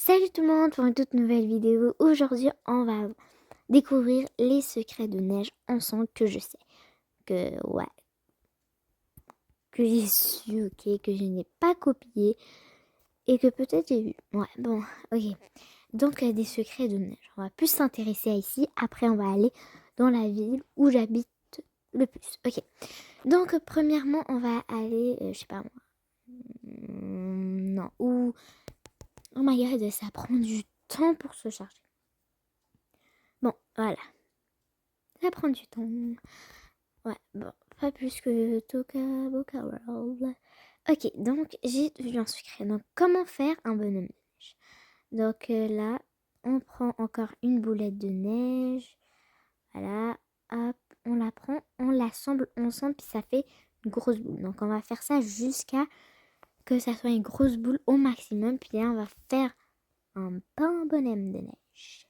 Salut tout le monde pour une toute nouvelle vidéo. Aujourd'hui, on va découvrir les secrets de neige ensemble que je sais. Que j'ai su, ok, que je n'ai pas copié et que peut-être j'ai vu. Ok. Donc, des secrets de neige. On va plus s'intéresser à ici. Après, on va aller dans la ville où j'habite le plus. Ok. Donc, premièrement, on va aller, je sais pas moi. Non, ou... Oh my god, ça prend du temps pour se charger. Bon, voilà. Ça prend du temps. Ouais, bon, pas plus que Toka Boca World. Ok, donc j'ai vu un secret. Donc, comment faire un bonhomme de neige? Donc là, on prend encore une boulette de neige. Voilà, hop, on la prend, on l'assemble ensemble, puis ça fait une grosse boule. Donc, on va faire ça jusqu'à que ça soit une grosse boule au maximum. Puis là, on va faire un bonhomme de neige.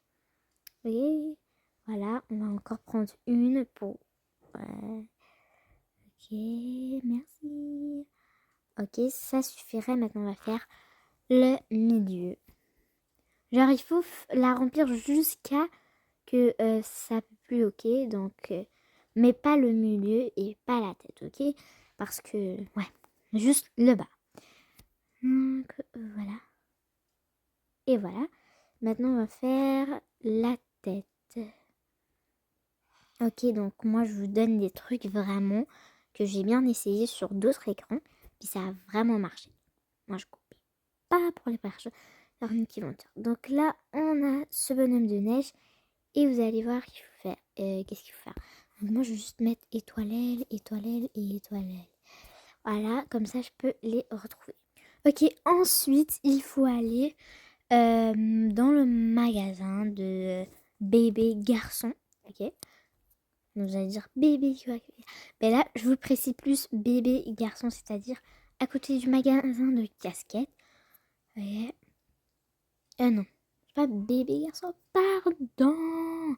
Vous voyez? Voilà, on va encore prendre une pour... Ouais. Ok, merci. Ok, ça suffirait. Maintenant, on va faire le milieu. Genre, il faut la remplir jusqu'à que ça peut plus, ok. Donc, mais pas le milieu et pas la tête, ok. Parce que, ouais, juste le bas. Donc, voilà. Et voilà. Maintenant, on va faire la tête. Ok, donc moi, je vous donne des trucs vraiment que j'ai bien essayé sur d'autres écrans. Puis ça a vraiment marché. Moi, je copie pas pour les personnes qui vont dire. Donc là, on a ce bonhomme de neige. Et vous allez voir qu'il faut faire. Qu'est-ce qu'il faut faire? Donc moi, je vais juste mettre étoilelle, étoilelle et étoilelle. Voilà, comme ça, je peux les retrouver. Ok, ensuite, il faut aller dans le magasin de bébé garçon. Ok, vous allez dire bébé. Mais là, je vous précise plus bébé garçon, c'est-à-dire à côté du magasin de casquettes. Ouais. Non, pas bébé garçon, pardon.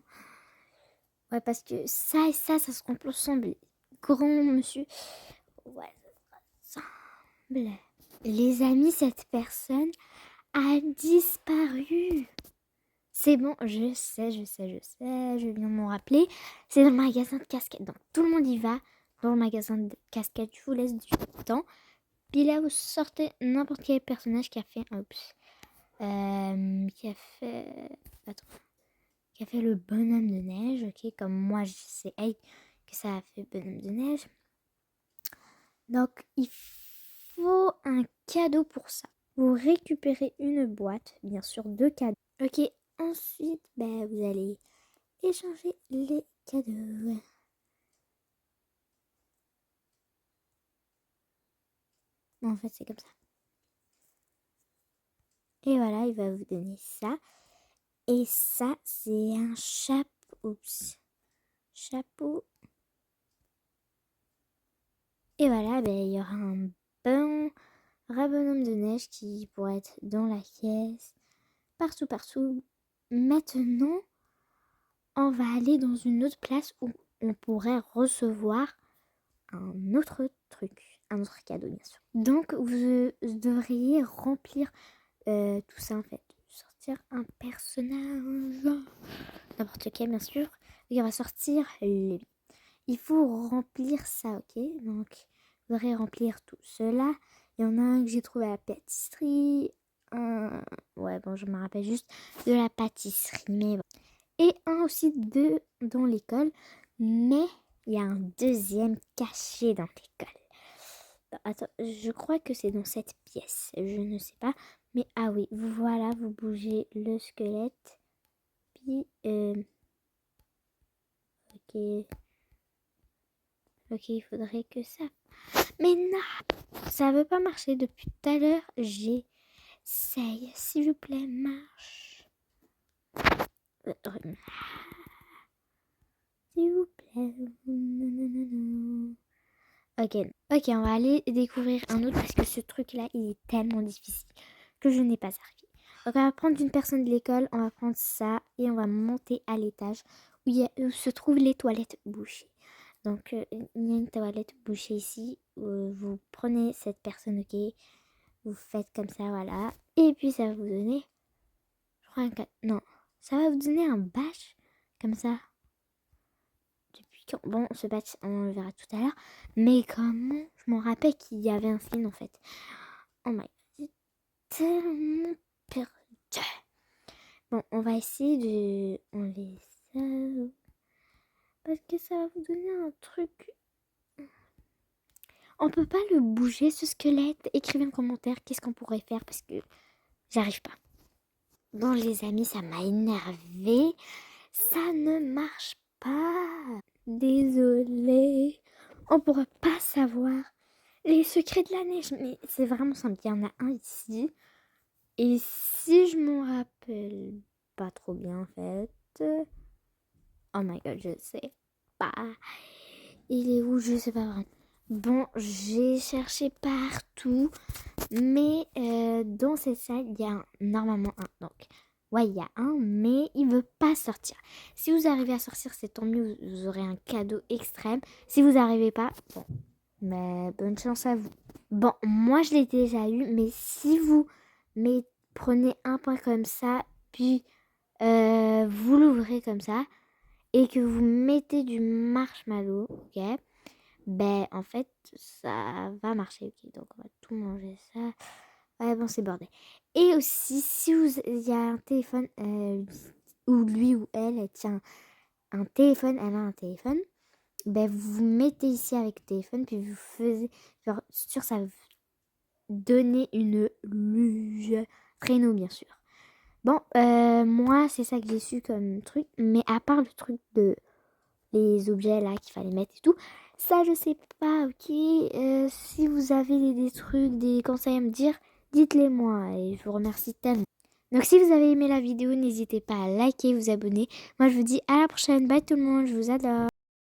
Ouais, parce que ça et ça se complète ensemble. Grand monsieur. Ouais, ça ressemble. Les amis, cette personne a disparu. C'est bon, je viens de m'en rappeler. C'est dans le magasin de casquettes. Donc tout le monde y va. Dans le magasin de casquettes, je vous laisse du temps. Puis là, vous sortez n'importe quel personnage qui a fait un... Oups. Qui a fait... Attends. Qui a fait le bonhomme de neige, ok, comme moi je sais que ça a fait bonhomme de neige. Donc il faut un cadeau pour ça. Vous récupérez une boîte, bien sûr 2 cadeaux. Ok, ensuite vous allez échanger les cadeaux. Bon, en fait c'est comme ça. Et voilà, il va vous donner ça. Et ça c'est un chapeau. Oups. Chapeau. Et voilà, il y aura un bon bonhomme de neige qui pourrait être dans la caisse, partout. Maintenant, on va aller dans une autre place où on pourrait recevoir un autre truc, un autre cadeau bien sûr. Donc vous devriez remplir tout ça en fait. Sortir un personnage, n'importe quel bien sûr. Et on va sortir lui. Il faut remplir ça, ok? Donc vous devrez remplir tout cela. Il y en a un que j'ai trouvé à la pâtisserie. Ouais, bon, je me rappelle juste de la pâtisserie. Mais bon. Et un aussi dans l'école. Mais il y a un deuxième caché dans l'école. Attends, je crois que c'est dans cette pièce. Je ne sais pas. Mais ah oui, voilà, vous bougez le squelette. Puis, ok. Ok, il faudrait que ça... Mais non, ça veut pas marcher depuis tout à l'heure. J'essaye, s'il vous plaît, marche. S'il vous plaît. Ok, on va aller découvrir un autre parce que ce truc-là, il est tellement difficile que je n'ai pas arrivé. Donc on va prendre une personne de l'école, on va prendre ça et on va monter à l'étage où se trouvent les toilettes bouchées. Donc il y a une toilette bouchée ici. Vous prenez cette personne, ok. Vous faites comme ça, voilà. Et puis ça va vous donner crois non, ça va vous donner un badge comme ça. Depuis quand? Bon, ce badge, on le verra tout à l'heure. Mais comment? Je m'en rappelle qu'il y avait un skin en fait. Oh my god, j'ai tellement perdu. Bon, on va essayer de enlever ça. Parce que ça va vous donner un truc. On peut pas le bouger ce squelette. Écrivez en commentaire qu'est-ce qu'on pourrait faire parce que j'arrive pas. Bon les amis, ça m'a énervé. Ça ne marche pas. Désolée. On pourra pas savoir les secrets de la neige. Mais c'est vraiment simple. Il y en a un ici. Et si je m'en rappelle pas trop bien en fait. Oh my god, je sais pas. Il est où? Je sais pas vraiment. Bon, j'ai cherché partout. Mais dans cette salle, il y a normalement un. Donc, ouais, il y a un, mais il veut pas sortir. Si vous arrivez à sortir, c'est tant mieux. Vous aurez un cadeau extrême. Si vous n'arrivez pas, bon, mais bonne chance à vous. Bon, moi, je l'ai déjà eu. Mais si vous prenez un point comme ça, puis vous l'ouvrez comme ça, et que vous mettez du marshmallow, ok, ben en fait ça va marcher, ok, donc on va tout manger ça. Ouais bon c'est bordel. Et aussi si vous il y a un téléphone ou lui ou elle tient un téléphone, elle a un téléphone, ben vous mettez ici avec le téléphone puis vous faisiez genre sur ça va vous donner une luge traîneau bien sûr. Bon moi c'est ça que j'ai su comme truc, mais à part le truc de les objets là qu'il fallait mettre et tout. Ça, je sais pas, ok. Si vous avez des trucs, des conseils à me dire, dites-les moi et je vous remercie tellement. Donc si vous avez aimé la vidéo, n'hésitez pas à liker, vous abonner. Moi, je vous dis à la prochaine. Bye tout le monde, je vous adore.